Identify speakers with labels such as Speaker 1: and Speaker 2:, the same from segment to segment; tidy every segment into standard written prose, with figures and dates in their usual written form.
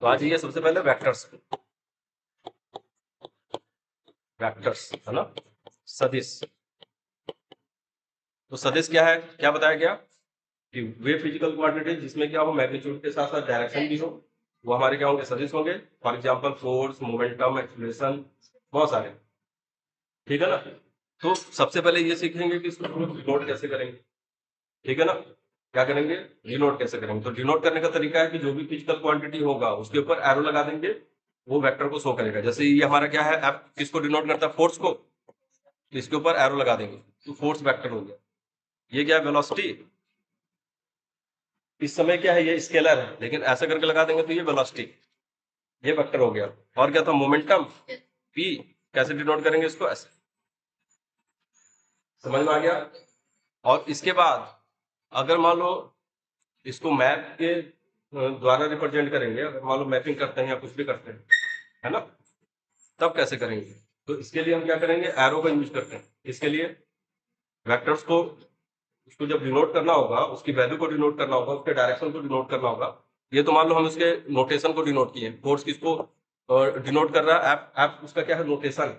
Speaker 1: तो आ जाइए सबसे पहले वेक्टर्स, वेक्टर्स है ना, सदिश। तो सदिश क्या है, क्या बताया गया कि वे फिजिकल क्वांटिटी जिसमें क्या हो मैग्नीट्यूड के साथ साथ डायरेक्शन भी हो, वो हमारे क्या होंगे, सदिश होंगे। For example force, momentum, acceleration, बहुत सारे। ठीक है ना। तो सबसे पहले ये सीखेंगे कि इसको डिनोट कैसे करेंगे। ठीक है ना, क्या करेंगे, डिनोट कैसे करेंगे। तो डिनोट करने का तरीका है कि जो भी फिजिकल क्वांटिटी होगा उसके ऊपर एरो लगा देंगे, वो वेक्टर को शो करेगा। जैसे ये हमारा क्या है, एफ किसको डिनोट करता है, फोर्स को, तो इसके ऊपर एरो लगा देंगे तो फोर्स वेक्टर हो गया। ये क्या है, वेलोसिटी। इस समय क्या है, ये स्केलर है, लेकिन ऐसा करके लगा देंगे तो ये वेलोसिटी, ये वेक्टर हो गया। और क्या था, मोमेंटम, पी। कैसे डिनोट करेंगे इसको, ऐसे। समझ में आ गया। और इसके बाद अगर मान लो इसको मैप के द्वारा रिप्रेजेंट करेंगे, अगर मान लो मैपिंग करते हैं या कुछ भी करते हैं, है ना, तब कैसे करेंगे। तो इसके लिए हम क्या करेंगे, एरो का यूज करते हैं। इसके लिए वेक्टर्स को, उसको जब डिनोट करना होगा, उसकी वैल्यू को डिनोट करना होगा, उसके डायरेक्शन को डिनोट करना होगा। ये तो मान लो हम इसके नोटेशन को डिनोट किए, फोर्स किसको डिनोट कर रहा है, एफ, एफ उसका क्या है, नोटेशन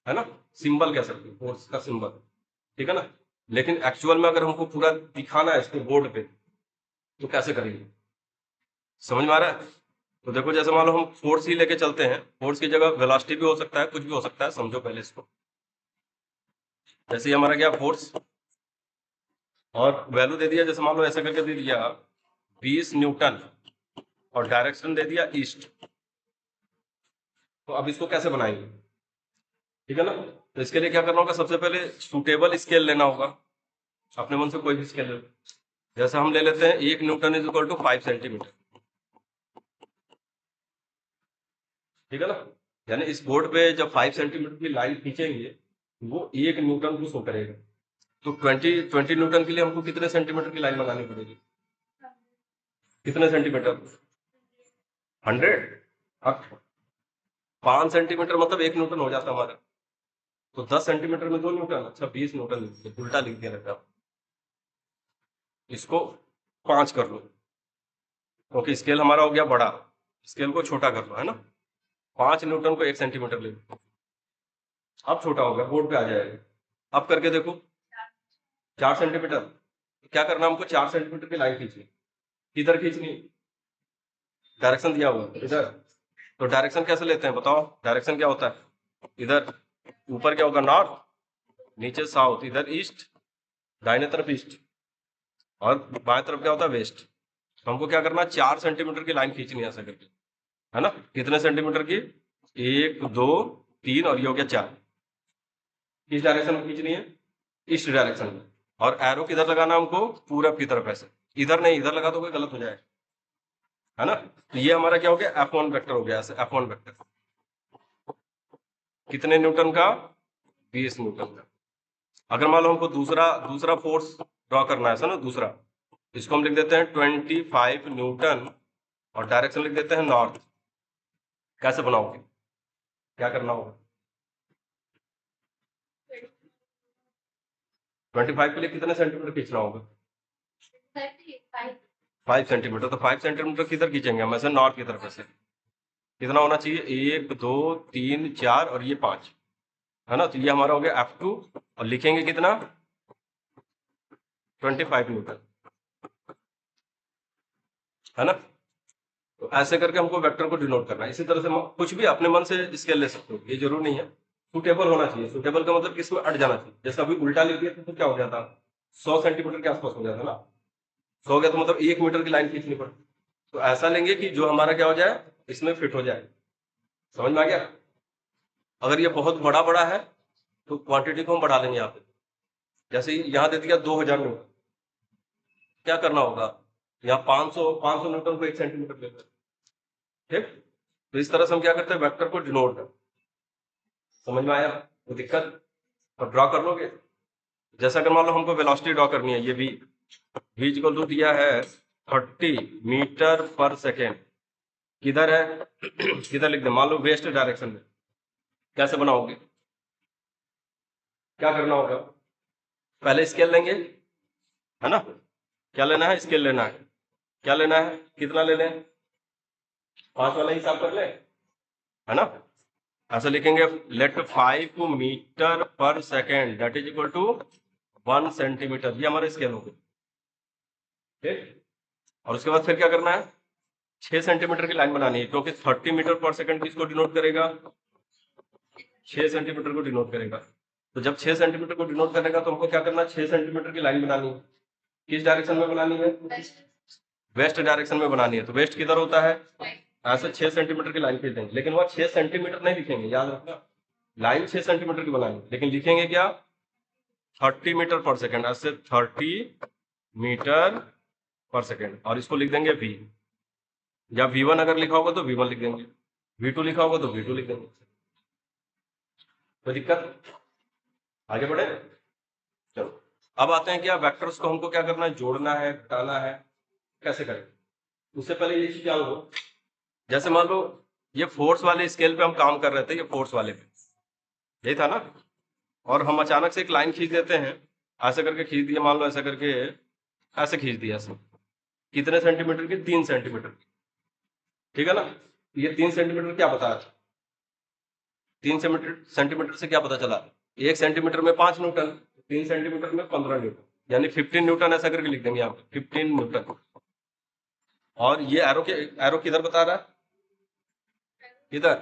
Speaker 1: है ना, सिंबल कह सकते हैं, फोर्स का सिंबल। ठीक है ना। लेकिन एक्चुअल में अगर हमको पूरा दिखाना है इसको बोर्ड पे, तो कैसे करेंगे, समझ में आ रहा है। तो देखो, जैसे मान लो हम फोर्स ही लेके चलते हैं, फोर्स की जगह वेलोसिटी भी हो सकता है, कुछ भी हो सकता है, समझो पहले इसको। जैसे ही हमारा क्या, फोर्स, और वैल्यू दे दिया, जैसे मान लो ऐसा करके दे दिया 20 न्यूटन, और डायरेक्शन दे दिया ईस्ट। तो अब इसको कैसे बनाएंगे, ठीक है ना। तो इसके लिए क्या करना होगा, सबसे पहले सूटेबल स्केल लेना होगा, अपने मन से कोई भी स्केल ले लो। जैसे हम ले लेते हैं 1 newton is equal to 5 centimetre. ठीक है ना। यानी इस बोर्ड पे जब 5 सेंटीमीटर की लाइन खींचेंगे, वो 1 न्यूटन को शो करेगा। तो 20 न्यूटन के लिए हमको कितने सेंटीमीटर की लाइन लगानी पड़ेगी, कितने सेंटीमीटर, 100। अब 5 सेंटीमीटर मतलब 1 न्यूटन हो जाता हमारा। तो 10 सेंटीमीटर में 2 न्यूटन, अच्छा 20 न्यूटन लिख दिया, उल्टा लिख दिया रहता। इसको 5 कर लो, क्योंकि स्केल हमारा हो गया बड़ा, स्केल को छोटा कर लो, है ना। 5 न्यूटन को 1 सेंटीमीटर ले लो। अब छोटा हो गया, बोर्ड पे आ जाएगा। अब करके देखो, 4 सेंटीमीटर। क्या करना हमको, 4 सेंटीमीटर की लाइन खींचनी। किधर खींचनी, डायरेक्शन दिया हुआ इधर। तो डायरेक्शन कैसे लेते हैं बताओ, डायरेक्शन क्या होता है, इधर ऊपर क्या होगा, नॉर्थ, नीचे साउथ, इधर ईस्ट, दाहिने तरफ ईस्ट, और बाएं तरफ क्या होता है, वेस्ट। तो हमको क्या करना है, 4 सेंटीमीटर की लाइन खींचनी है ऐसा करके, है ना। कितने सेंटीमीटर की, 1 2 3, और ये हो गया 4। किस डायरेक्शन में खींचनी है, ईस्ट डायरेक्शन में। और एरो किधर लगाना हमको, पूरब की तरफ ऐसे। इधर नहीं, इधर लगा दोगे गलत हो जाएगा, है ना। तो ये हमारा क्या हो गया, F1 वेक्टर हो गया, ऐसे F1 वेक्टर। कितने न्यूटन का, 20 न्यूटन का। अगर मान लो हमको दूसरा दूसरा फोर्स ड्रॉ करना है, ना दूसरा, इसको हम लिख देते हैं 25 न्यूटन, और डायरेक्शन लिख देते हैं नॉर्थ। कैसे बनाओगे, क्या करना होगा, 25 के लिए कितने सेंटीमीटर खींचना होगा, 5 सेंटीमीटर। तो 5 सेंटीमीटर किधर खींचेंगे हम, ऐसे नॉर्थ की तरफ ऐसे। कितना होना चाहिए, 1 2 3 4, और ये 5, है ना। तो ये हमारा हो गया F2, और लिखेंगे कितना, 25 न्यूटन, है ना। तो ऐसे करके हमको वेक्टर को डिनोट करना है। इसी तरह से कुछ भी अपने मन से स्केल ले सकते हो, ये जरूरी नहीं है। सुटेबल होना चाहिए, सुटेबल का मतलब किसमें अट जाना चाहिए। जैसे अभी उल्टा लिख दिया तो क्या हो जाता, 100 सेंटीमीटर के आसपास हो जाता ना। 100 गया तो मतलब 1 मीटर की लाइन खींचनी पड़ती। तो ऐसा लेंगे कि जो हमारा क्या हो जाए, इसमें फिट हो जाए। समझ में आ गया। अगर ये बहुत बड़ा बड़ा है तो क्वांटिटी को हम बढ़ा लेंगे यहाँ पे। जैसे यहाँ दे दिया 2000 न्यूटन, क्या करना होगा, यहाँ 500 न्यूटन को 1 सेंटीमीटर लेते हैं। ठीक। तो इस तरह से हम क्या करते हैं, वेक्टर को डिनोट करते हैं। समझ में आया, कोई दिक्कत, और ड्रॉ कर लोगे। जैसा अगर मान लो हमको वेलोसिटी ड्रॉ करनी है, ये v इक्वल टू दिया है 30 मीटर पर सेकेंड। किधर है किधर लिख दे, मान लो वेस्ट डायरेक्शन में। कैसे बनाओगे, क्या करना होगा, पहले स्केल लेंगे, है ना। क्या लेना है, स्केल लेना है। क्या लेना है, कितना ले लें, 5 वाला हिसाब कर ले, है ना। ऐसा लिखेंगे, let 5 metre per second that is equal to 1 centimetre, ये हमारा स्केल हो गया, ठीक। और उसके बाद फिर क्या करना है, 6 सेंटीमीटर की लाइन बनानी है, क्योंकि 30 मीटर पर सेकंड किसको डिनोट करेगा, 6 सेंटीमीटर को डिनोट करेगा। तो जब 6 सेंटीमीटर को डिनोट करेगा तो हमको क्या करना है, 6 सेंटीमीटर की लाइन बनानी है। किस डायरेक्शन में बनानी है, वेस्ट डायरेक्शन में बनानी है। तो वेस्ट किधर होता है, ऐसे 6 सेंटीमीटर की लाइन खींच देंगे, लेकिन वह 6 सेंटीमीटर नहीं लिखेंगे, याद रखना। लाइन 6 सेंटीमीटर की बनानी, लेकिन लिखेंगे क्या, 30 मीटर पर सेकेंड, ऐसे 30 मीटर पर सेकेंड, और इसको लिख देंगे v, या v1 अगर लिखा होगा तो v1 लिख देंगे, v2 लिखा होगा तो v2 लिख देंगे। कोई दिक्कत, आगे बढ़े। चलो अब आते हैं क्या, वेक्टर्स को हमको क्या करना है, जोड़ना है, घटाना है, कैसे करें। उससे पहले ये चीज क्या हो, जैसे मान लो ये फोर्स वाले स्केल पे हम काम कर रहे थे, ये फोर्स वाले पे यही था ना, और हम अचानक से एक लाइन खींच देते हैं, ऐसे करके खींच दिया, मान लो ऐसे करके, ऐसे खींच दिया ऐसे, कितने सेंटीमीटर की, 3 सेंटीमीटर की, ठीक है ना। ये 3 सेंटीमीटर क्या बताया, 3 सेंटीमीटर से क्या पता चला, 1 सेंटीमीटर में 5 न्यूटन, 3 सेंटीमीटर में 15 न्यूटन, यानी 15 न्यूटन ऐसा करके लिख देंगे यहाँ पे, 15 न्यूटन। और ये एरो किधर बता रहा है, किधर,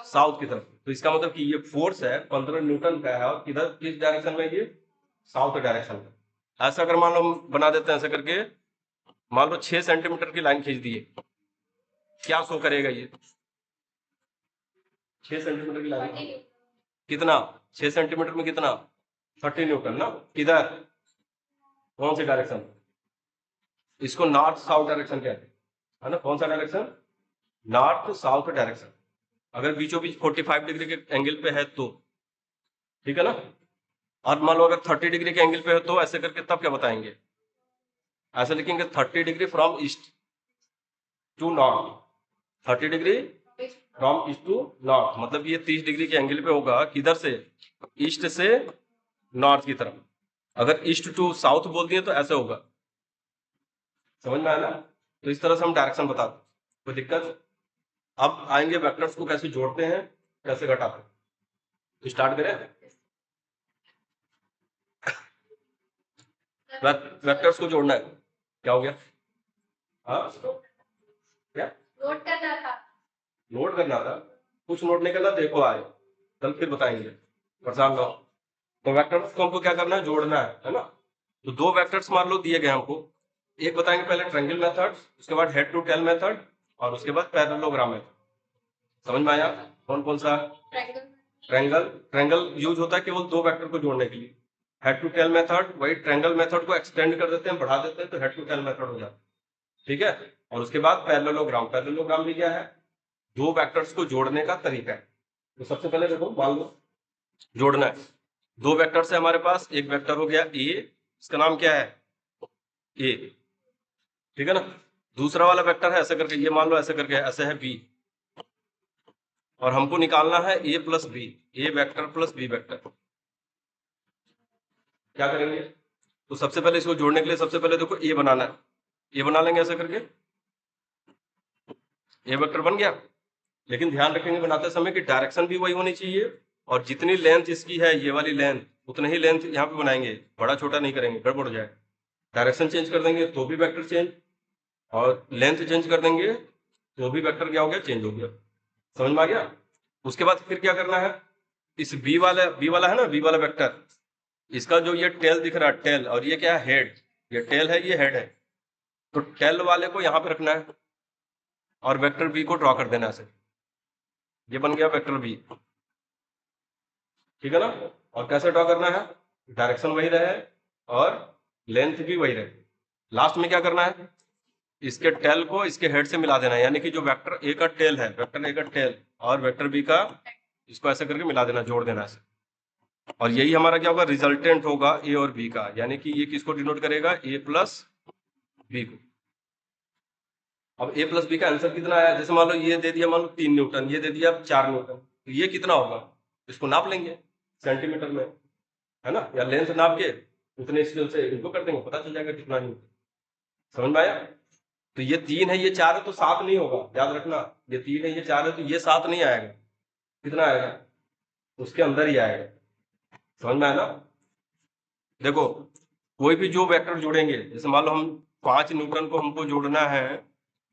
Speaker 1: साउथ की तरफ। तो इसका मतलब कि ये फोर्स है 15 न्यूटन का है, और किधर, किस डायरेक्शन में, ये साउथ डायरेक्शन में। ऐसा अगर मान लो हम बना देते हैं ऐसा करके, मान लो 6 सेंटीमीटर की लाइन खींच दिए, क्या शो करेगा ये, 6 सेंटीमीटर की लाइन कितना, 6 सेंटीमीटर में कितना, 30 न्यूटन ना, किधर, कौन सी डायरेक्शन, इसको नॉर्थ साउथ डायरेक्शन कहते हैं, है ना। कौन सा डायरेक्शन, नॉर्थ साउथ डायरेक्शन। अगर बीचों बीच 45 डिग्री के एंगल पे है तो, ठीक है ना। और मान लो अगर 30 डिग्री के एंगल पे है तो ऐसे करके तब क्या बताएंगे, ऐसे लिखेंगे 30 degree from east to north, 30 degree from east to north, मतलब ये 30 डिग्री के एंगल पे होगा, किधर से, ईस्ट से नॉर्थ की तरफ। अगर ईस्ट टू साउथ बोल दिए तो ऐसे होगा, समझ में आया ना। तो इस तरह से हम डायरेक्शन बताते हैं, कोई दिक्कत। अब आएंगे वेक्टर्स को कैसे जोड़ते हैं, कैसे घटाते हैं, तो स्टार्ट करें। वेक्टर्स को जोड़ना है, क्या हो गया, हाँ क्या, नोट करना था, नोट करना था, कुछ नोट नहीं करना, देखो आए कल फिर बताएंगे, परेशान लो। तो वेक्टर्स को हमको क्या करना है, जोड़ना है ना। तो 2 वेक्टर्स मान लो दिए गए हमको, एक बताएंगे पहले ट्रायंगल मेथड, उसके बाद हेड टू टेल मेथड, और उसके बाद पैरेललोग्राम मेथड। समझ में आया, कौन कौन सा, ट्रायंगल, ट्रायंगल यूज होता है केवल 2 वेक्टर को जोड़ने के लिए। हेड टू टेल मेथड, वही ट्रायंगल मेथड को एक्सटेंड कर देते हैं, बढ़ा देते हैं, तो हेड टू टेल मेथड हो जाता है, ठीक है। और उसके बाद पैरेललोग्राम, पैरेललोग्राम भी क्या है, 2 वेक्टर्स को जोड़ने का तरीका है। तो सबसे पहले देखो, मान लो जोड़ना है, 2 वेक्टर्स है हमारे पास, एक वेक्टर हो गया ए, इसका नाम क्या है, ए, ठीक है ना। दूसरा वाला वेक्टर है ऐसे करके, ये मान लो ऐसे करके ऐसे है बी, और हमको निकालना है ए प्लस बी, ए वेक्टर प्लस बी वेक्टर। क्या करेंगे, तो सबसे पहले इसको जोड़ने के लिए सबसे पहले देखो ए बनाना है, ए बना लेंगे ऐसे करके, ए वेक्टर बन गया। लेकिन ध्यान रखेंगे बनाते समय कि डायरेक्शन भी वही होनी चाहिए, और जितनी लेंथ इसकी है ये वाली लेंथ, उतनी ही लेंथ यहाँ पे बनाएंगे, बड़ा छोटा नहीं करेंगे, गड़बड़ हो जाए। डायरेक्शन चेंज कर देंगे तो भी वेक्टर चेंज, और लेंथ चेंज कर देंगे तो भी वेक्टर क्या हो गया, चेंज हो गया। समझ में आ गया। उसके बाद फिर क्या करना है, इस बी वाला है ना, बी वाला वेक्टर, इसका जो ये टेल दिख रहा है, टेल, और ये क्या है, हेड, ये टेल है, ये हेड है, तो टेल वाले को यहाँ पे रखना है, और वेक्टर बी को ड्रॉ कर देना है, ये बन गया वेक्टर बी, ठीक है ना। और कैसे ड्रॉ करना है, डायरेक्शन वही रहे और लेंथ भी वही रहे। लास्ट में क्या करना है, इसके टेल को इसके हेड से मिला देना है, यानी कि जो वेक्टर ए का टेल है, वेक्टर ए का टेल और वेक्टर बी का, इसको ऐसे करके मिला देना, जोड़ देना ऐसे। और यही हमारा क्या होगा, रिजल्टेंट होगा ए और बी का, यानी कि ये किसको डिनोट करेगा, ए प्लस बी को। अब ए प्लस बी का आंसर कितना आया, जैसे मान लो ये दे दिया, मान लो 3 न्यूटन, ये दे दिया 4 न्यूटन, तो ये कितना होगा, इसको नाप लेंगे सेंटीमीटर में, है ना, या लेंथ नाप के उतने स्केल से इनको कर देंगे, पता चल जाएगा कितना न्यूटन। समझ में आया। तो ये 3 है ये 4 है तो 7 नहीं होगा, याद रखना। ये 3 है ये 4 है तो ये 7 नहीं आएगा। कितना आएगा? उसके अंदर ही आएगा। समझ में आया ना? देखो कोई भी जो वेक्टर जोड़ेंगे, जैसे मान लो हम 5 न्यूटन को हमको जोड़ना है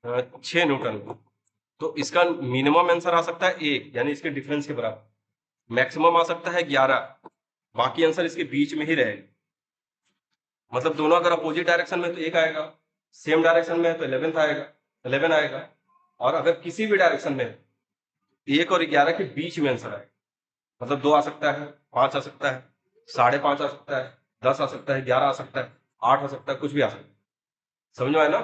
Speaker 1: 6 न्यूटन को, तो इसका मिनिमम आंसर आ सकता है 1, यानी इसके डिफरेंस के बराबर। मैक्सिमम आ सकता है 11, बाकी आंसर इसके बीच में ही रहेगा। मतलब दोनों अगर अपोजिट डायरेक्शन में तो 1 आएगा, सेम डायरेक्शन में है तो 11 आएगा, और अगर किसी भी डायरेक्शन में 1 और 11 के बीच में आंसर आएगा। मतलब 2 आ सकता है, 5 आ सकता है, 5.5 आ सकता है, 10 आ सकता है, 11 आ सकता है, 8 आ सकता है, कुछ भी आ सकता है। समझ में आया ना?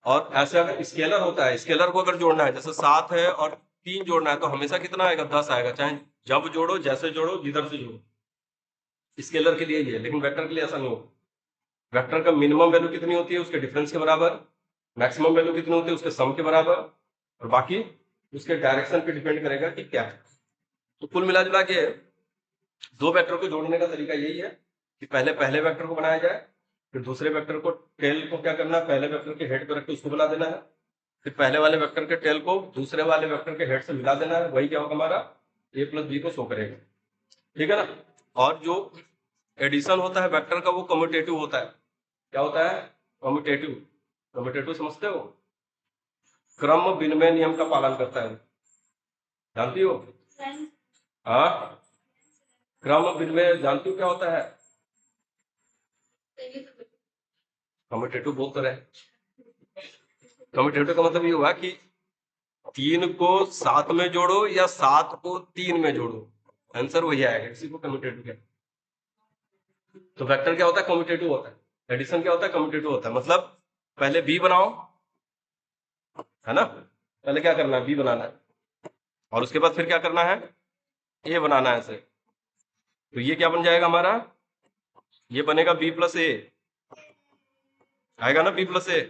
Speaker 1: और ऐसे अगर स्केलर होता है, स्केलर को अगर जोड़ना है, जैसे 7 है और 3 जोड़ना है, तो हमेशा कितना आएगा? 10 आएगा, चाहे जब जोड़ो, जैसे जोड़ो, जिधर से जोड़ो। स्केलर के लिए ये है, लेकिन वेक्टर के लिए ऐसा नहीं होगा। वेक्टर का मिनिमम वैल्यू कितनी होती है? उसके डिफरेंस के बराबर। मैक्सिमम वैल्यू कितनी होती है? उसके सम के बराबर। और बाकी उसके डायरेक्शन पे डिपेंड करेगा कि क्या है। तो कुल मिला जुला के दो वेक्टर को जोड़ने का तरीका यही है कि पहले वेक्टर को बनाया जाए, फिर दूसरे वेक्टर को, टेल को क्या करना है, पहले वेक्टर के हेड पर रख के उसको बना देना है, फिर पहले वाले वेक्टर के टेल को दूसरे वाले वेक्टर के हेड से मिला देना है। वही क्या होगा? हमारा a प्लस बी को शो करेगा। ठीक है ना? और जो एडिशन होता है वेक्टर का, वो कम्यूटेटिव होता है। क्या होता है? कम्यूटेटिव। कम्यूटेटिव समझते हो? क्रम विनिमय नियम का पालन करता है। जानती हो? हाँ, क्रम विनिमय जानती हो क्या होता है? कम्यूटेटिव बोलते रहे। कम्यूटेटिव का मतलब ये हुआ कि 3 को 7 में जोड़ो या 7 को 3 में जोड़ो, आंसर वही आएगा। इसी को कम्यूटेटिव कहते हैं। तो वेक्टर क्या होता है? कम्यूटेटिव होता है। एडिशन क्या होता है? कम्यूटेटिव होता है। मतलब पहले बी बनाओ, है ना? पहले क्या करना है? बी बनाना है, और उसके बाद फिर क्या करना है? ए बनाना है ऐसे। तो ये क्या बन जाएगा हमारा? ये बनेगा बी प्लस ए, आएगा ना बी प्लस ए।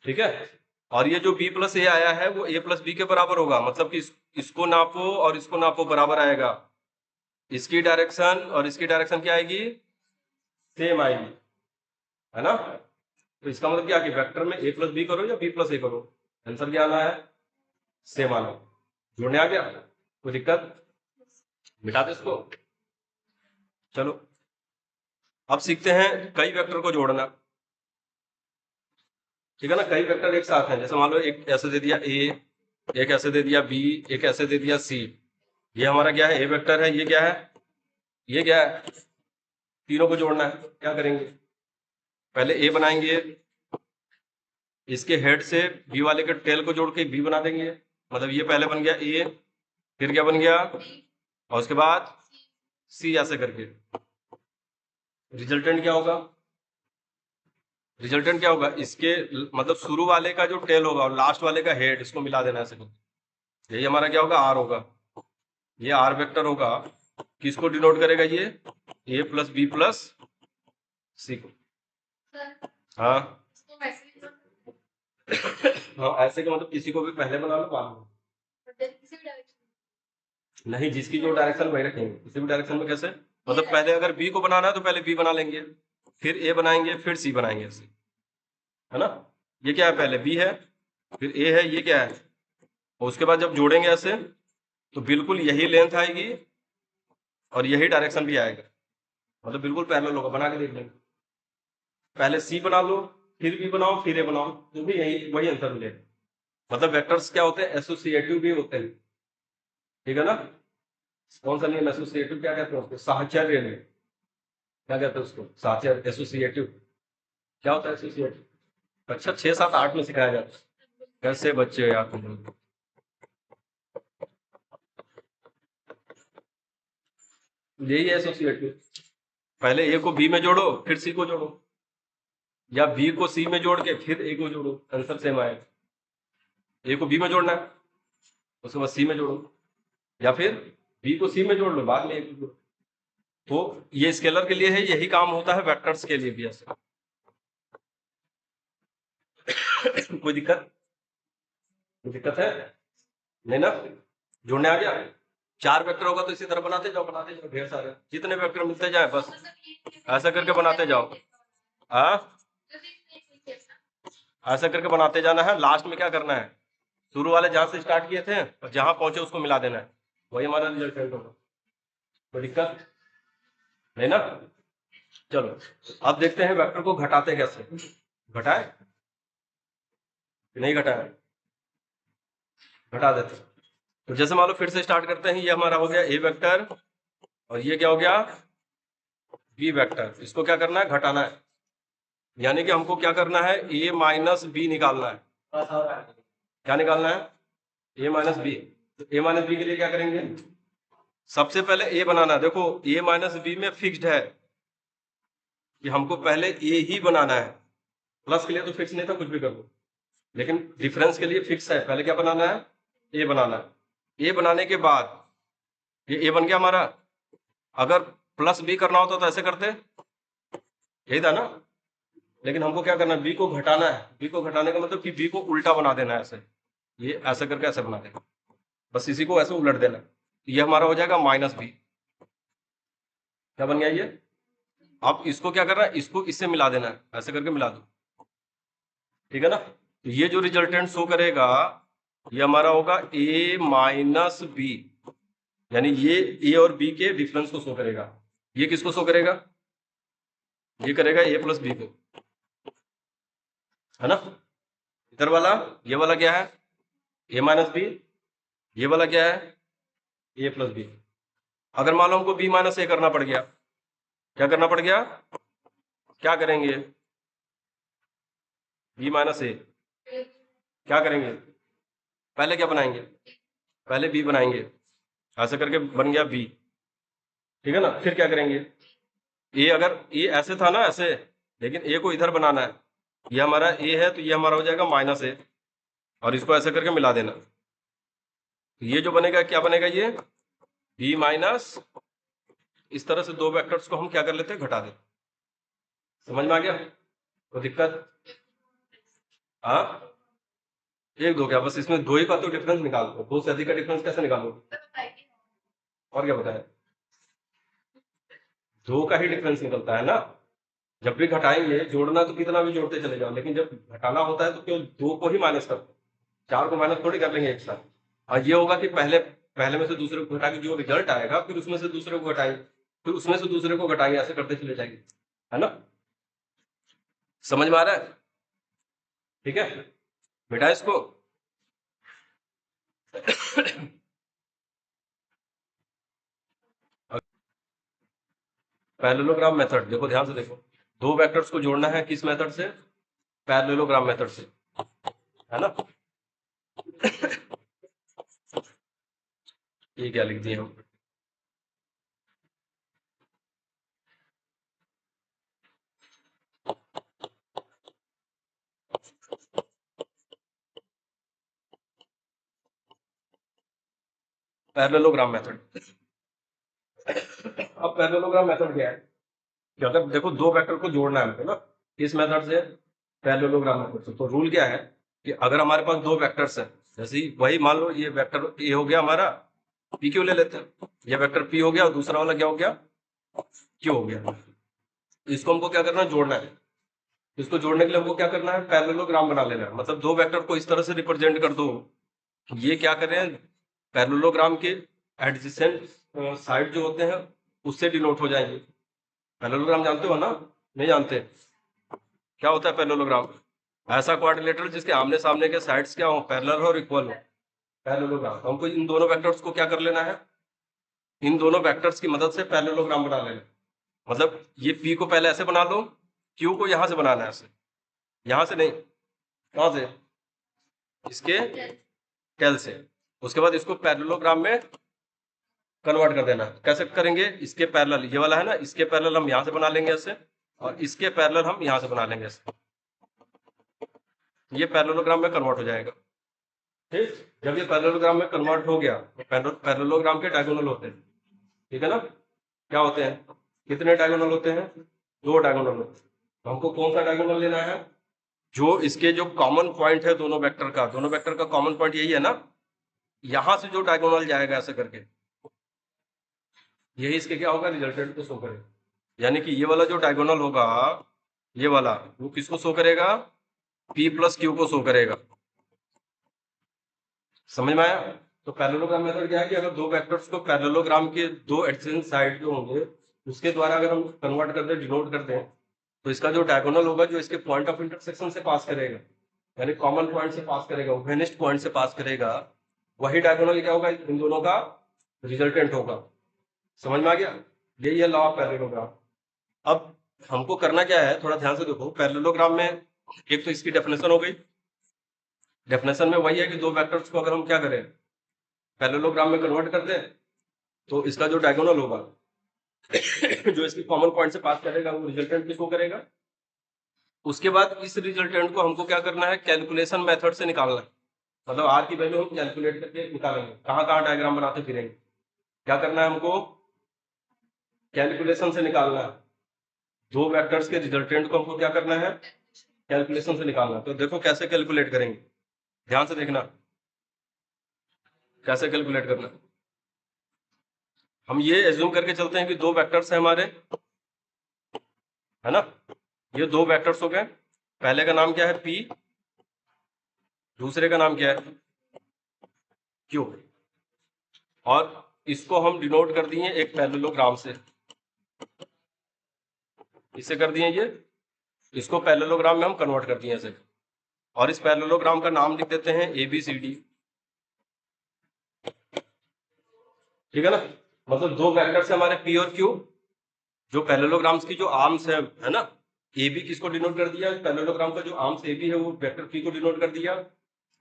Speaker 1: ठीक है? और ये जो b प्लस ए आया है वो a प्लस बी के बराबर होगा। मतलब कि इसको नापो और इसको नापो, बराबर आएगा। इसकी डायरेक्शन और इसकी डायरेक्शन क्या आएगी? सेम आएगी, है ना? तो इसका मतलब क्या कि वेक्टर में a प्लस बी करो या b प्लस ए करो, आंसर क्या आना है? सेम आना। जोड़ने आ गया? कोई दिक्कत? मिटा दे इसको। चलो अब सीखते हैं कई वेक्टर को जोड़ना। ठीक है ना? कई वेक्टर एक साथ हैं। जैसे मान लो एक ऐसे दे दिया a, एक ऐसे दे दिया b, एक ऐसे दे दिया c। ये हमारा क्या है? ए वेक्टर है। ये क्या है? ये क्या है? तीनों को जोड़ना है। क्या करेंगे? पहले ए बनाएंगे, इसके हेड से बी वाले के टेल को जोड़ के बी बना देंगे। मतलब ये पहले बन गया ए, फिर क्या बन गया? और उसके बाद सी, ऐसे करके। रिजल्टेंट क्या होगा? रिजल्टेंट क्या होगा? इसके मतलब शुरू वाले का जो टेल होगा और लास्ट वाले का हेड, इसको मिला देना ऐसे करके। यही हमारा क्या होगा? आर होगा। ये आर वेक्टर होगा। किसको डिनोट करेगा? ये ए प्लस बी प्लस सी को। हाँ हाँ, ऐसे का मतलब किसी को भी पहले बना लो, बाद में नहीं, जिसकी जो डायरेक्शन वही रखेंगे। किसी भी डायरेक्शन में कैसे? मतलब पहले अगर बी को बनाना है तो पहले बी बना लेंगे, फिर ए बनाएंगे, फिर सी बनाएंगे, ऐसे, है ना? ये क्या है? पहले बी है, फिर ए है, ये क्या है? और उसके बाद जब जोड़ेंगे ऐसे, तो बिल्कुल यही लेंथ आएगी और यही डायरेक्शन भी आएगा। मतलब बिल्कुल पैरेलल होगा। बना के देख लेंगे। पहले सी बना लो, फिर बी बनाओ, फिर ए बनाओ, तो भी यही वही आंसर मिलेगा। मतलब वेक्टर्स क्या होते हैं? एसोसिएटिव भी होते हैं। ठीक है ना? कौन सा नियम? एसोसिएटिव क्या कहते हैं उसको? साहचर्य नियम। क्या कहते हैं उसको? साहचर्य, एसोसिएटिव। क्या होता है एसोसिएटिव? अच्छा, 6, 7, 8 में सिखाया जाता है। कैसे बच्चे हो यार तुम लोग? यही है एसोसिएटिव। पहले ए को बी में जोड़ो, फिर सी को जोड़ो, या बी को सी में जोड़ के फिर ए को जोड़ो, आंसर सेम आएगा। ए को बी में जोड़ना है, उसके बाद सी में जोड़ो, या फिर बी को सी में जोड़ लो, बाद में ए को जोड़ो। तो ये स्केलर के लिए है, यही काम होता है वेक्टर्स के लिए भी ऐसे। कोई दिक्कत? कोई दिक्कत है? नहीं ना? जोड़ने आ गया? 4 वेक्टर होगा तो इसी तरह बनाते जाओ, बनाते जाओ, ढेर सारे जितने वेक्टर मिलते जाए, बस ऐसा करके बनाते जाओ। हाँ, ऐसा करके बनाते जाना है। लास्ट में क्या करना है, शुरू वाले जहां से स्टार्ट किए थे और जहां पहुंचे उसको मिला देना है, वही हमारा रिजल्टेंट होगा। कोई दिक्कत नहीं ना? चलो अब देखते हैं वेक्टर को घटाते कैसे। घटाए कि नहीं घटाए? घटा देते हैं। तो जैसे मान लो फिर से स्टार्ट करते हैं, ये हमारा हो गया ए वेक्टर और ये क्या हो गया बी वेक्टर। इसको क्या करना है, घटाना है। यानी कि हमको क्या करना है, ए माइनस बी निकालना है। क्या निकालना है, ए माइनस बी। तो ए माइनस बी के लिए क्या करेंगे, सबसे पहले ए बनाना है। देखो ए माइनस बी में फिक्स्ड है कि हमको पहले ए ही बनाना है। प्लस के लिए तो फिक्स नहीं था, कुछ भी कर लो, लेकिन डिफरेंस के लिए फिक्स है। पहले क्या बनाना है, ए बनाना है। ए बनाने के बाद ये ए बन गया हमारा। अगर प्लस बी करना होता तो ऐसे करते, यही था ना। लेकिन हमको क्या करना है, बी को घटाना है। बी को घटाने का मतलब कि बी को उल्टा बना देना है ऐसे, ये ऐसे करके ऐसे बना देना, बस इसी को ऐसे उलट देना। ये हमारा हो जाएगा माइनस बी। क्या बन गया ये। अब इसको क्या करना है, इसको इससे मिला देना है, ऐसे करके मिला दो, ठीक है ना। तो ये जो रिजल्टेंट शो करेगा ये हमारा होगा ए माइनस बी, यानी ये ए और बी के डिफरेंस को शो करेगा। ये किसको शो करेगा, ये करेगा ए प्लस बी को, है ना। इधर वाला ये वाला क्या है, ए माइनस बी। ये वाला क्या है, ए प्लस बी। अगर मान लो हमको बी माइनस ए करना पड़ गया, क्या करना पड़ गया, क्या करेंगे, बी माइनस ए क्या करेंगे, पहले क्या बनाएंगे, पहले बी बनाएंगे, ऐसे करके बन गया बी, ठीक है ना। फिर क्या करेंगे, ए अगर ए ऐसे था ना ऐसे, लेकिन ए को इधर बनाना है। ये हमारा ए है तो ये हमारा हो जाएगा माइनस ए, और इसको ऐसे करके मिला देना। तो ये जो बनेगा क्या बनेगा, ये बी माइनस, इस तरह से दो वेक्टर्स को हम क्या कर लेते हैं, घटा देते। समझ में आ गया, तो दिक्कत, हाँ एक दो क्या, बस इसमें दो ही का तो डिफरेंस निकाल दो, दो से अधिक का डिफरेंस कैसे निकालोगे, और क्या बताया, दो का ही डिफरेंस निकलता है ना। जब भी घटाएंगे, जोड़ना तो कितना भी जोड़ते चले जाओ, लेकिन जब घटाना होता है तो केवल दो को ही माइनस करते हैं, चार को माइनस थोड़ी कर लेंगे एक साथ। और ये होगा कि पहले पहले में से दूसरे को घटा के जो रिजल्ट आएगा, फिर उसमें से दूसरे को घटाएंगे, फिर उसमें से दूसरे को घटाएंगे, ऐसे करते चले जाएंगे, है ना। समझ में आ रहा है, ठीक है बेटा इसको। पैरेललोग्राम मेथड देखो, ध्यान से देखो, दो वेक्टर्स को जोड़ना है किस मेथड से, पैरेललोग्राम मेथड से, है ना। ये क्या लिख दिए हम, पैरेललोग्राम मेथड। अब पैरेललोग्राम मेथड क्या है, कि अगर देखो दो वेक्टर को जोड़ना है हमको ना, किस मेथड से, पैरेललोग्राम मेथड से। तो रूल क्या है कि अगर हमारे पास दो वेक्टर्स हैं, जैसे ही वही मान लो ये वेक्टर ए हो गया हमारा, पी क्यू ले लेते हैं, ये वेक्टर पी हो गया और दूसरा वाला क्या हो गया, क्यू हो गया। इसको हमको क्या करना है, जोड़ना है। इसको जोड़ने के लिए हमको क्या करना है, पैरेललोग्राम बना लेना है। मतलब दो वेक्टर को इस तरह से रिप्रेजेंट कर दो, ये क्या करें, पैरेललोग्राम के एडजेसेंट साइड जो होते हैं उससे डिनोट हो जाएंगे। पैरेललोग्राम जानते हो ना, नहीं जानते, क्या होता है पैरेललोग्राम, ऐसा क्वाड्रिलेटरल जिसके आमने सामने के साइड्स क्या हो, पैरेलल और इक्वल हो, पैरेललोग्राम। तो हमको इन दोनों वेक्टर्स को क्या कर लेना है, इन दोनों वेक्टर्स की मदद से पैरेललोग्राम बना लेना। मतलब ये पी को पहले ऐसे बना लो, क्यू को यहां से बनाना है ऐसे, यहां से नहीं, कहां से, इसके टेल से। उसके बाद इसको पैरेललोग्राम में कन्वर्ट कर देना। कैसे करेंगे, इसके पैरेलल ये वाला है ना, इसके पैरेलल हम यहां से बना लेंगे ऐसे, और इसके पैरेलल हम यहां से बना लेंगे ऐसे, ये पैरेललोग्राम में कन्वर्ट हो जाएगा। ठीक, जब ये पैरेललोग्राम में कन्वर्ट हो गया तो पैरेललोग्राम के डायगोनल होते हैं, ठीक है ना। क्या होते हैं, कितने डायगोनल होते हैं, दो डायगोनल होते हैं। तो हमको कौन सा डायगोनल लेना है, जो इसके जो कॉमन पॉइंट है दोनों वेक्टर का, दोनों वेक्टर का कॉमन पॉइंट यही है ना, यहां से जो डायगोनल जाएगा ऐसे करके, यही इसके क्या होगा, रिजल्टेंट को शो करेगा। यानी कि ये वाला जो डायगोनल होगा, ये वाला वो किसको शो करेगा, P प्लस Q को शो करेगा। समझ में आया? तो पैरेललोग्राम मेथड क्या है कि अगर दो वेक्टर्स को पैरेललोग्राम के दो एडजेसेंट साइड जो होंगे उसके द्वारा अगर हम कन्वर्ट करते हैं, डिनोट करते हैं, तो इसका जो डायगोनल होगा जो इसके पॉइंट ऑफ इंटरसेक्शन से पास करेगा, यानी कॉमन पॉइंट से पास करेगा, वेनिस्ट पॉइंट से पास करेगा, वही डायगोनल क्या होगा, इन दोनों का रिजल्टेंट होगा। समझ में आ गया? यही है लॉ ऑफ पैरेललोग्राम। अब हमको करना क्या है, थोड़ा ध्यान से देखो। पैरेललोग्राम में एक तो इसकी डेफिनेशन हो गई। डेफिनेशन में वही है कि दो वेक्टर्स को अगर हम क्या करें, पैरेललोग्राम में कन्वर्ट करते हैं, तो इसका जो डायगोनल होगा जो इसकी कॉमन पॉइंट से पास करेगा वो रिजल्टेंट किसको करेगा। उसके बाद इस रिजल्टेंट को हमको क्या करना है, कैलकुलेशन मेथड से निकालना है। मतलब आर की वैल्यू हम कैलकुलेट करके निकालेंगे। कहाँ कहाँ डायग्राम बनाते फिरेंगे, क्या करना है हमको, कैलकुलेशन से निकालना है। दो वेक्टर्स के रिजल्टेंट को हमको क्या करना है, कैलकुलेशन से निकालना है। तो देखो कैसे कैलकुलेट करेंगे, ध्यान से देखना कैसे कैलकुलेट करना है। हम ये एज्यूम करके चलते हैं कि दो वेक्टर्स हैं हमारे, है ना। ये दो वेक्टर्स हो गए। पहले का नाम क्या है, P, दूसरे का नाम क्या है, Q। और इसको हम डिनोट कर दिए एक पैरेललोग्राम से। इसे कर दिए ये, इसको पैरेललोग्राम में हम कन्वर्ट कर दिए ऐसे। और इस पैरेललोग्राम का नाम लिख देते हैं ABCD। ठीक है ना। मतलब दो वेक्टर्स है हमारे P और Q, जो पैरेललोग्राम्स की जो आर्म्स है ना। AB किसको डिनोट कर दिया, पैरेललोग्राम का जो आर्म्स AB है वो वेक्टर P को डिनोट कर दिया,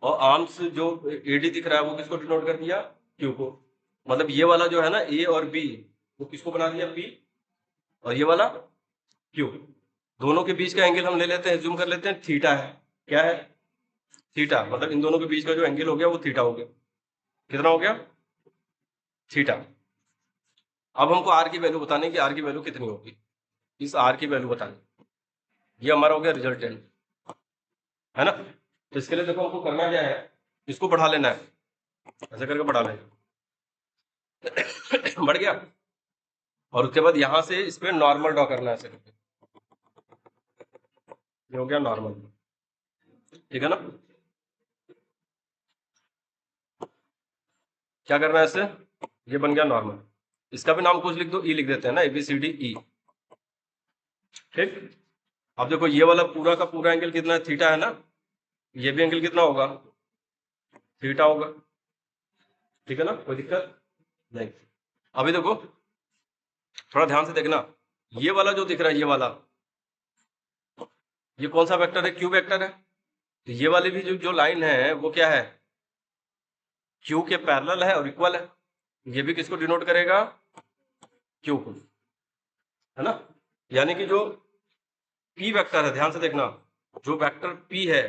Speaker 1: और आर्म्स जो AD दिख रहा है वो किसको डिनोट कर दिया, Q को। मतलब ये वाला जो है ना A और B, वो किसको बना दिया, P, और ये वाला Q। दोनों के बीच का एंगल हम ले लेते हैं, जूम कर लेते हैं, थीटा है। क्या है, थीटा। मतलब इन दोनों के बीच का जो एंगल हो गया वो थीटा हो गया। कितना हो गया, थीटा। अब हमको आर की वैल्यू बताने की, आर की वैल्यू कितनी होगी, इस आर की वैल्यू बतानी। ये हमारा हो गया रिजल्टेंट, है ना। तो इसके लिए देखो हमको करना क्या है, इसको बढ़ा लेना है, ऐसे करके बढ़ा लेना बढ़ गया। और उसके बाद यहां से इस पे नॉर्मल ड्रॉ करना है, ऐसे करके। ये हो गया नॉर्मल, ठीक है ना। क्या करना है इससे, ये बन गया नॉर्मल। इसका भी नाम कुछ लिख दो, ई लिख देते हैं ना, ABCDE। ठीक। अब देखो ये वाला पूरा का पूरा एंगल कितना है, थीटा है ना। ये भी एंगल कितना होगा, थीटा होगा। ठीक है ना, कोई दिक्कत नहीं। अभी देखो थोड़ा ध्यान से देखना, ये वाला जो दिख रहा है, ये वाला, ये कौन सा वेक्टर है, क्यू वेक्टर है। तो ये वाली भी जो लाइन है वो क्या है, क्यू के पैरेलल है और इक्वल है। ये भी किसको डिनोट करेगा, क्यू को, है ना। यानी कि जो P वेक्टर है, ध्यान से देखना, जो वेक्टर P है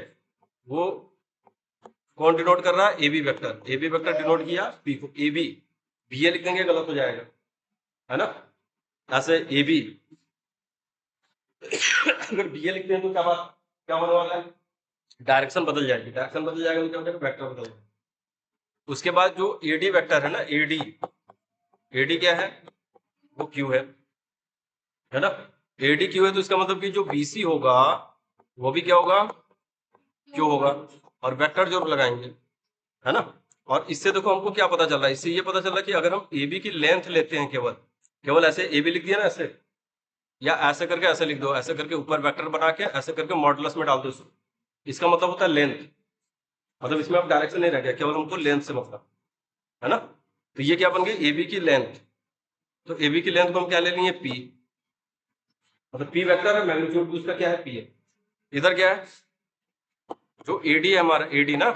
Speaker 1: वो कौन डिनोट कर रहा है, AB vector. AB vector denote किया P को, AB, BA लिख देंगे गलत हो जाएगा, है ना। ऐसे AB अगर BA लिखते हैं तो क्या बात, क्या होने वाला है, डायरेक्शन बदल जाएगी। डायरेक्शन बदल जाएगा तो क्या हो जाएगा, वेक्टर बदल जाएगा। उसके बाद जो AD वेक्टर है ना, AD क्या है, वो Q है ना। AD Q है तो इसका मतलब कि जो BC होगा वो भी क्या होगा, Q होगा। और वेक्टर जो लगाएंगे, है ना। और इससे देखो हमको क्या पता चल रहा है, इससे ये पता चल रहा है कि अगर हम AB की लेंथ लेते हैं, केवल केवल ऐसे AB लिख दिया ना ऐसे, या ऐसे करके ऐसे लिख दो, ऐसे करके ऊपर वेक्टर बना के ऐसे करके मॉडुलस में डाल दो, इसका मतलब होता है लेंथ। मतलब इसमें अब डायरेक्शन नहीं रह गया, केवल हमको लेंथ से मतलब, है ना। तो ये क्या बन गई, AB की लेंथ। तो AB की लेंथ को हम क्या ले लेंगे, P। मतलब P वेक्टर है, मैग्नीट्यूड उसका क्या है, P है। इधर क्या है, जो AD है हमारा, AD ना,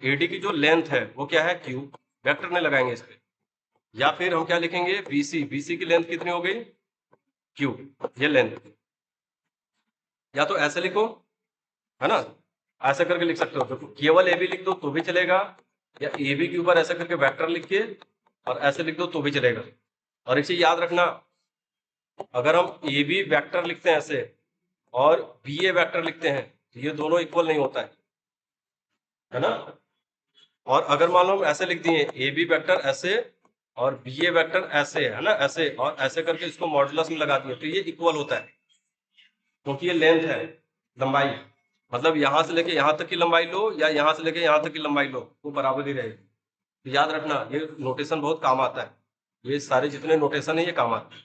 Speaker 1: AD की जो लेंथ है वो क्या है, Q। वेक्टर नहीं लगाएंगे इस पे। या फिर हम क्या लिखेंगे, BC की लेंथ कितनी हो गई, Q, ये लेंथ। या तो ऐसे लिखो, है ना, ऐसे करके लिख सकते हो, तो केवल AB लिख दो तो भी चलेगा, या AB के ऊपर ऐसे करके वेक्टर लिख के और ऐसे लिख दो तो भी चलेगा। और एक चीज याद रखना, अगर हम AB वेक्टर लिखते हैं ऐसे और BA वेक्टर लिखते हैं तो ये दोनों इक्वल नहीं होता है ना। और अगर मान लो हम ऐसे लिख दिए, AB वेक्टर ऐसे और BA वेक्टर ऐसे, है ना, ऐसे और ऐसे करके इसको मॉडुलस में लगा दिए, तो ये इक्वल होता है, क्योंकि ये लेंथ है, लंबाई। मतलब यहाँ से लेके यहाँ तक की लंबाई लो या यहाँ से लेके यहाँ तक की लंबाई लो, वो बराबर ही रहेगी। तो याद रखना, ये नोटेशन बहुत काम आता है, ये सारे जितने नोटेशन है ये काम आते हैं।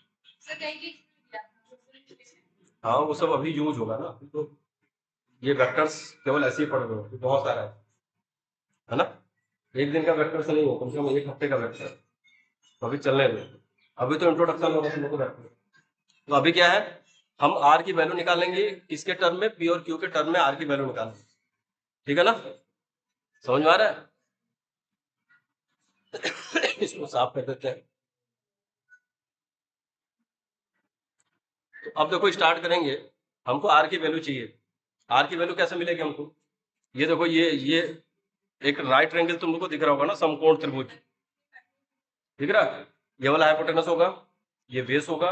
Speaker 1: हाँ वो सब अभी यूज होगा ना, तो ये वेक्टर्स केवल ऐसे ही पढ़ रहे हो, बहुत सारा है ना। एक दिन का वेक्टर से नहीं हो, कम से कम एक हफ्ते का वेक्टर, तो अभी चलने दो। अभी तो इंट्रोडक्शन होगा तुम लोग को वेक्टर। तो अभी क्या है, हम आर की वैल्यू निकालेंगे किसके टर्म में, पी और क्यू के टर्म में आर की वैल्यू निकालेंगे, ठीक है ना, समझ में आ रहा है। इसको साफ कर देते हैं। तो अब देखो स्टार्ट करेंगे, हमको आर की वैल्यू चाहिए। आर की वैल्यू कैसे मिलेगी हमको, ये देखो ये एक राइट एंगल तुम लोग को दिख रहा होगा ना, समकोण त्रिभुज दिख रहा है, ये वाला हाइपोटेनस होगा, ये बेस होगा,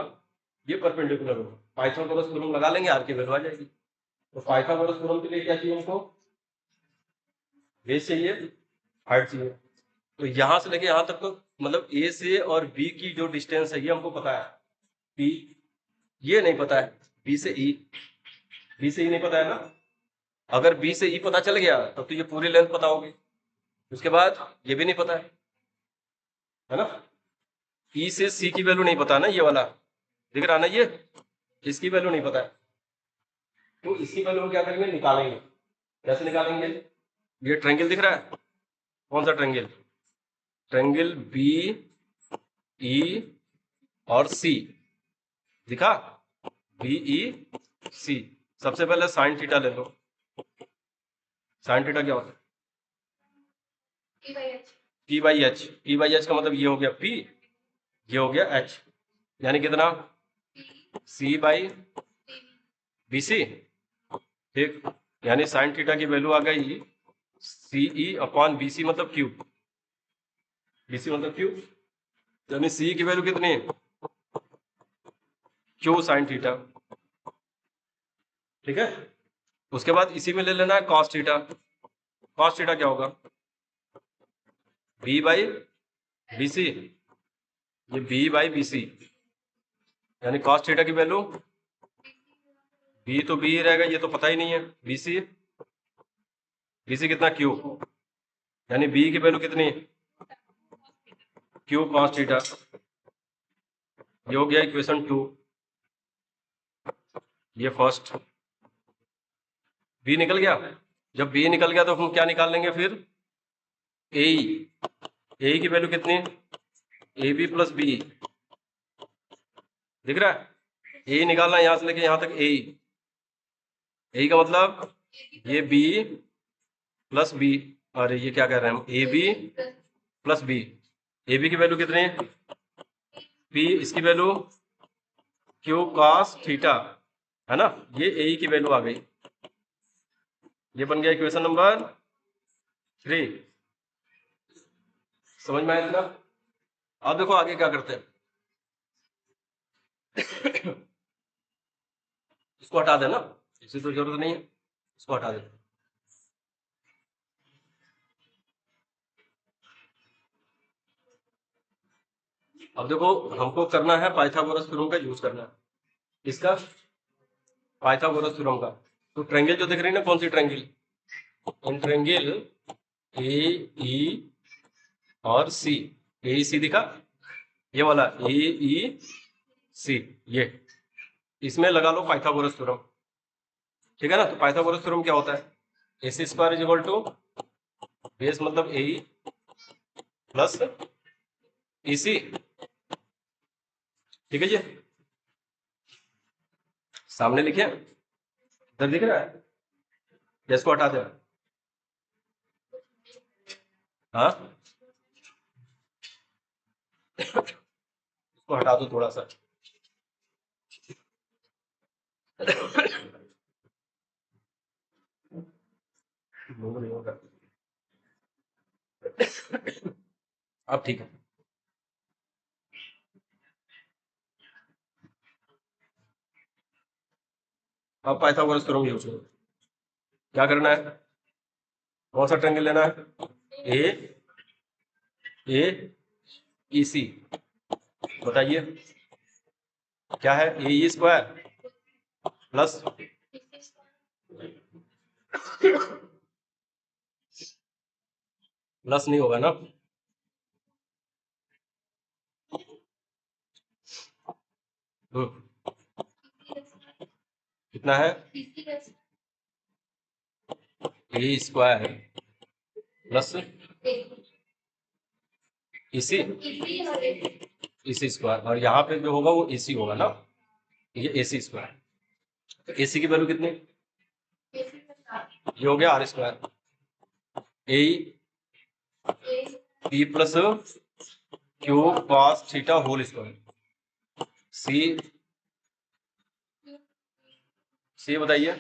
Speaker 1: ये परपेंडिकुलर होगा। पाइथागोरस थ्योरम लगा लेंगे, आर की वैल्यू आ जाएगी। तो पाइथागोरस थ्योरम के लिए क्या चाहिए हमको, बेस चाहिए, हाइट चाहिए। तो यहां से लेके यहां तक तो मतलब ए से और बी की जो डिस्टेंस है ये हमको पता है, पी, ये नहीं पता है बी से ई, बी से ई नहीं पता है ना। अगर बी से ई पता चल गया तब तो ये पूरी लेंथ पता होगी, उसके बाद ये भी नहीं पता है ना। ई से सी की वैल्यू नहीं पता ना, ये वाला दिख रहा ना, ये इसकी वैल्यू नहीं पता है, तो इसकी वैल्यू हम क्या करेंगे, निकालेंगे। कैसे निकालेंगे, ये ट्रायंगल दिख रहा है, कौन सा ट्रायंगल, ट्रायंगल बी ई और सी, दिखा, बी ई सी। सबसे पहले साइन थीटा ले लो। साइन थीटा क्या होता है, P by H. P by H का मतलब ये हो गया पी, ये हो गया एच, यानी कितना, सी बाई बी सी, ठीक। यानी साइन थीटा की वैल्यू आ गई सी ई अपॉन बी सी मतलब क्यू, बी सी मतलब क्यू, यानी सी की वैल्यू कितनी है, क्यू साइन थीटा, ठीक है। उसके बाद इसी में ले लेना है कॉस थीटा। कॉस थीटा क्या होगा, बी बाई बी सी, ये बी बाई बी सी, यानी कॉस थीटा की वैल्यू, बी तो बी रहेगा, ये तो पता ही नहीं है, बी सी, बी सी कितना क्यू, यानी बी की वैल्यू कितनी, क्यू कॉस थीटा, ये हो गया इक्वेशन 2। ये फर्स्ट बी निकल गया, जब बी निकल गया तो हम क्या निकाल लेंगे फिर, ए, ए की वैल्यू कितनी, ए बी प्लस बी, दिख रहा है, ए निकालना यहां से लेके यहां तक, ए का मतलब ये बी प्लस बी, अरे ये क्या कह रहे हैं हम, A B plus B, A B की वैल्यू कितनी है, पी, इसकी वैल्यू क्यू कॉस थीटा, है ना, ये ए की वैल्यू आ गई, ये बन गया इक्वेशन नंबर 3। समझ में आया इतना। अब देखो आगे क्या करते हैं, इसको हटा देना, इसकी तो जरूरत नहीं है, इसको हटा देना। अब देखो हमको करना है पाइथागोरस थ्योरम का यूज करना है, इसका, पाइथागोरस थ्योरम का। तो ट्रायंगल जो दिख रही है ना, कौन सी ट्रायंगल, ट्रायंगल ए ई और सी, ए सी दिखा, ये वाला ए ई सी, ये इसमें लगा लो पाइथागोरस थ्योरम, ठीक है ना। तो पाइथागोरस थ्योरम क्या होता है, A C square is equal to, base मतलब ए प्लस ई सी, ठीक है जी, सामने लिखे, इधर दिख रहा है, इसको हटा दे, हाँ इसको हटा दो थोड़ा सा। अब ठीक है, अब पाइथागोरस थ्योरम यूज करो। क्या करना है, कौन सा ट्रायंगल लेना है, ए ए ई सी, बताइए क्या है, ए ई स्क्वायर प्लस प्लस नहीं होगा ना? कितना है? ए स्क्वायर प्लस इसी इसी स्क्वायर, और यहाँ पे जो होगा वो एसी होगा ना, ये एसी स्क्वायर। तो एसी की वैल्यू कितनी? ये हो गया R square A P plus Q cos theta whole square. C C बताइए।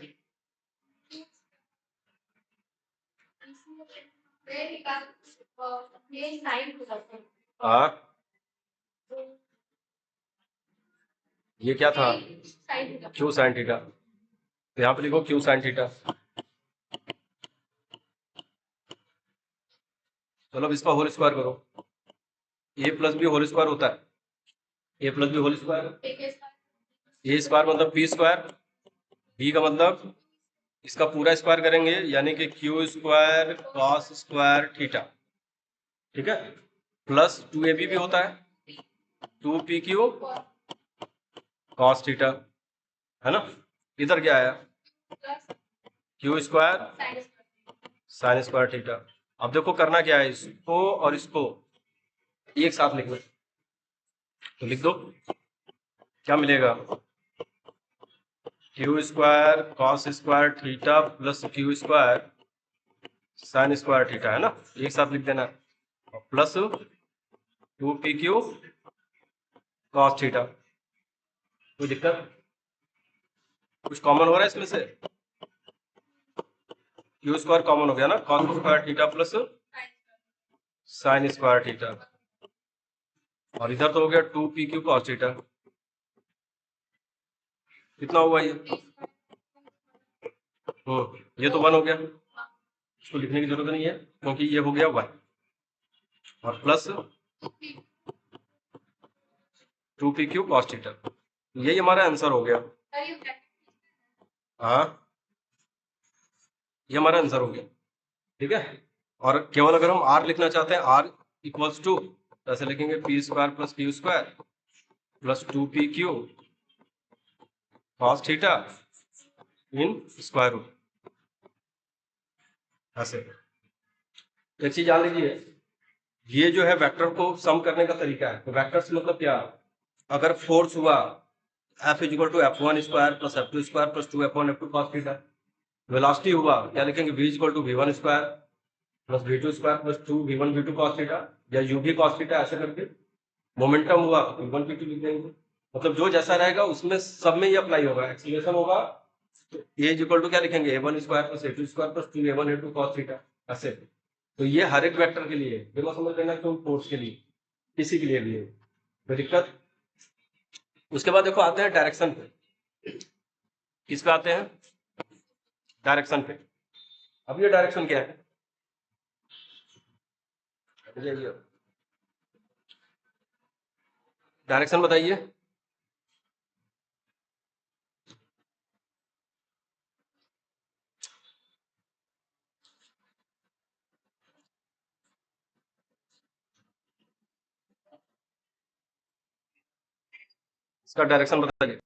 Speaker 1: हाँ, ये क्या था? Q sine theta. तो यहाँ पे लिखो क्यू साइन थीटा। चलो अब इसका होल स्क्वायर करो। ए प्लस बी होल स्क्वायर होता है, ए प्लस बी होल स्क्वायर। ए स्क्वायर मतलब पी स्क्वायर, बी का मतलब इसका पूरा स्क्वायर करेंगे यानी कि Q square cos square theta, ठीक है। प्लस 2ab भी होता है, 2pq कॉस थीटा, है ना। इधर क्या आया? Q square sine square theta. अब देखो करना क्या है, इसको और इसको एक साथ लिखना, तो लिख दो। क्या मिलेगा? Q square cos square theta plus Q square sine square theta, है ना, एक साथ लिख देना। Plus 2pq cos theta. कोई दिक्कत? कुछ कॉमन हो रहा है इसमें से? क्यू स्क्वायर कॉमन हो गया ना, cos square theta plus sine square theta, और इधर तो हो गया 2pq कॉस थीटा। कितना हुआ ये? ये तो 1 हो गया, इसको लिखने की जरूरत नहीं है क्योंकि ये हो गया 1, और प्लस 2pq कॉस थीटा। यही हमारा आंसर हो गया। हाँ, ये हमारा आंसर हो गया, ठीक है। और केवल अगर हम आर लिखना चाहते हैं, आर इक्वल्स टू, ऐसे लिखेंगे P square plus Q square plus 2pq cos theta in square root, ऐसे। एक चीज जान लीजिए, ये जो है वेक्टर को सम करने का तरीका है। तो वेक्टर से मतलब क्या? अगर फोर्स हुआ F equal to F1 square plus F2 square plus 2F1 F2 cos theta. Velocity हुआ क्या लिखेंगे? V equal to V1 square plus V2 square plus 2V1 V2 cos theta, या UV कॉस थीटा, ऐसे करके। Momentum हुआ V1 V2 लिख देंगे। मतलब जो जैसा रहेगा उसमें सब में ये अप्लाई होगा। एक्सीलरेशन होगा तो A इक्वल टू क्या लिखेंगे? A1 square plus A2 square plus 2A1 A2 cos theta, ऐसे। तो ये हर एक वेक्टर के लिए बिना समझ लेना, क्यों फोर्स के लिए, किसी के लिए भी है, कोई दिक्कत? उसके बाद देखो आते हैं डायरेक्शन पे। किस पे आते हैं? डायरेक्शन पे। अब ये डायरेक्शन क्या है? डायरेक्शन बताइए। इसका डायरेक्शन बताइए।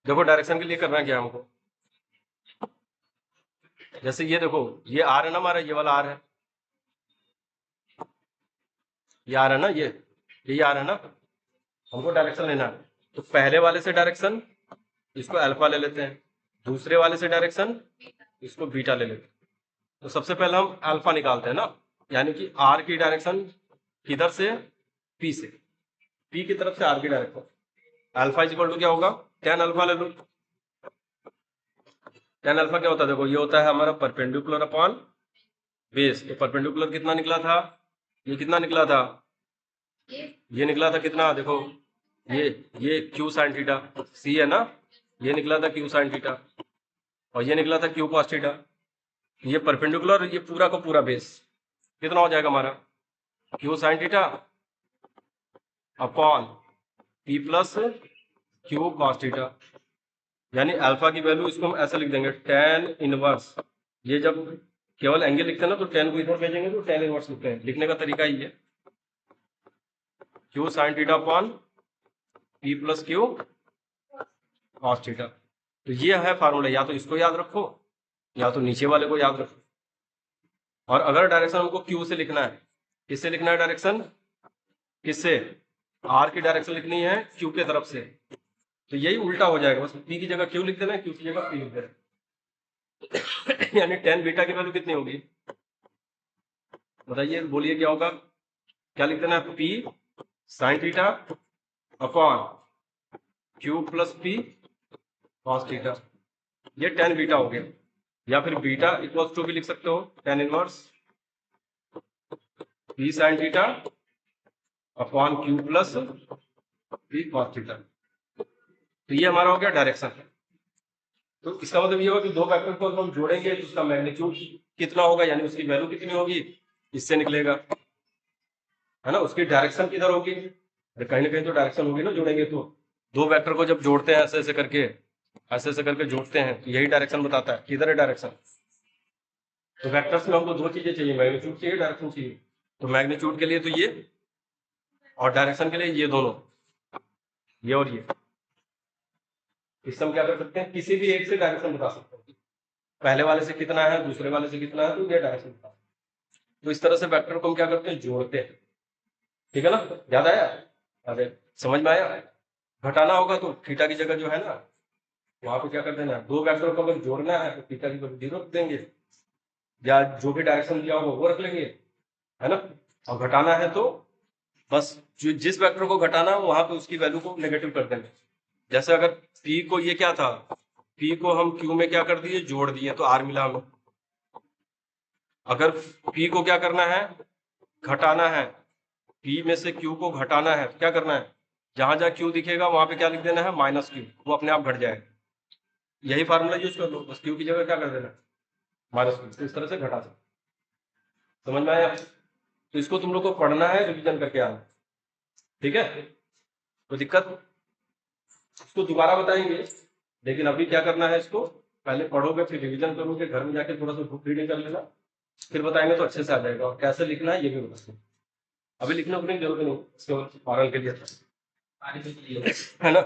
Speaker 1: देखो डायरेक्शन के लिए करना क्या है हमको, जैसे ये देखो, ये आर है ना हमारा, ये वाला आर है, ये आर है ना, ये आर है ना। हमको डायरेक्शन लेना है, तो पहले वाले से डायरेक्शन इसको अल्फा ले लेते हैं, दूसरे वाले से डायरेक्शन इसको बीटा ले लेते हैं। तो सबसे पहले हम अल्फा निकालते हैं ना, यानी कि आर की डायरेक्शन किधर से? पी से, पी की तरफ से आर की direction. Alpha is equal to क्या होगा? टेन अल्फा ले लो। टेन अल्फा क्या होता है? देखो ये होता है हमारा परपेंडिकुलर अपॉन बेस। तो परपेंडिकुलर कितना निकला था? ये कितना निकला था? ये निकला था कितना? देखो ये क्यू साइन थीटा, सी है ना, ये निकला था क्यू साइन थीटा, और ये निकला था क्यू कॉस थीटा। ये परपेंडिकुलर, ये पूरा का पूरा बेस कितना हो जाएगा हमारा? Q sine theta upon P plus Q cos theta. यानी अल्फा की वैल्यू इसको हम ऐसा लिख देंगे tan इनवर्स। ये जब केवल एंगल लिखते हैं ना तो tan को इधर भेजेंगे तो tan इनवर्स लिखते हैं। लिखने का तरीका ये है, q sin theta upon p plus Q cos theta. तो ये है फार्मूला, या तो इसको याद रखो या तो नीचे वाले को याद रखो। और अगर डायरेक्शन हमको q से लिखना है, किससे लिखना है डायरेक्शन, किससे, r की डायरेक्शन लिखनी है q के तरफ से, तो यही उल्टा हो जाएगा। बस p की जगह q लिख देना, q की जगह p लिख देना। यानी tan बीटा की वैल्यू कितनी होगी बताइए, बोलिए क्या होगा, क्या लिख देना है, p sin theta upon q plus p cos theta. ये tan बीटा हो गया। या फिर बीटा इक्वल्स टू भी लिख सकते हो tan inverse p sin theta upon q plus p cos theta. तो ये हमारा हो गया डायरेक्शन। तो इसका मतलब ये होगा कि दो वेक्टर को हम जोड़ेंगे तो उसका मैग्नीट्यूड कितना होगा, यानी उसकी वैल्यू कितनी होगी, इससे निकलेगा, है ना। उसकी डायरेक्शन किधर होगी, कहीं ना कहीं तो डायरेक्शन होगी ना, जोड़ेंगे तो। दो वेक्टर को जब जोड़ते हैं ऐसे ऐसे करके जोड़ते हैं तो यही डायरेक्शन बताता है किधर है डायरेक्शन। तो वेक्टर्स में हमको दो चीजें चाहिए, मैग्नीट्यूड चाहिए, डायरेक्शन चाहिए। तो मैग्नीट्यूड के लिए तो ये, और डायरेक्शन के लिए ये दोनों, ये और ये। इससे हम क्या कर सकते हैं, किसी भी एक से डायरेक्शन बता सकते हैं, पहले वाले से कितना है, दूसरे वाले से कितना है, तो ये डायरेक्शन बता। तो इस तरह से वेक्टर को हम क्या करते हैं, जोड़ते हैं। ठीक है ना, याद आया, अरे समझ में आया। घटाना होगा तो थीटा की जगह जो है ना, वहां पे क्या कर देना, दो वेक्टर को अगर जोड़ना है तो थीटा की वैल्यू 0 रख देंगे, या जो भी डायरेक्शन दिया होगा वो रख लेंगे, है ना। और घटाना है तो बस जिस वेक्टर को घटाना है वहां पे उसकी वैल्यू को नेगेटिव कर देंगे। जैसे अगर p को, ये क्या था, p को हम q में क्या कर दिए, जोड़ दिए, तो r मिला हमें। अगर p को क्या करना है, घटाना है, p में से q को घटाना है, तो क्या करना है, जहां जहां q दिखेगा वहां पे क्या लिख देना है, -q, वो अपने आप घट जाएगा। यही फार्मूला यूज कर लो, बस q की जगह क्या कर देना, -q। तो इस तरह से घटा सकते, समझ में आया। तो इसको तुम लोग को पढ़ना है, रिवीजन करके आना, ठीक है। तो दिक्कत, इसको दोबारा बताएंगे, लेकिन अभी क्या करना है, इसको पहले पढ़ोगे फिर रिवीजन करोगे, घर में जाके थोड़ा सा बुक रीडिंग कर लेना, फिर बताएंगे तो अच्छे से आ जाएगा। और कैसे लिखना है ये भी बताएंगे, अभी लिखने की जरूरत नहीं, इसके फॉरन के लिए है ना।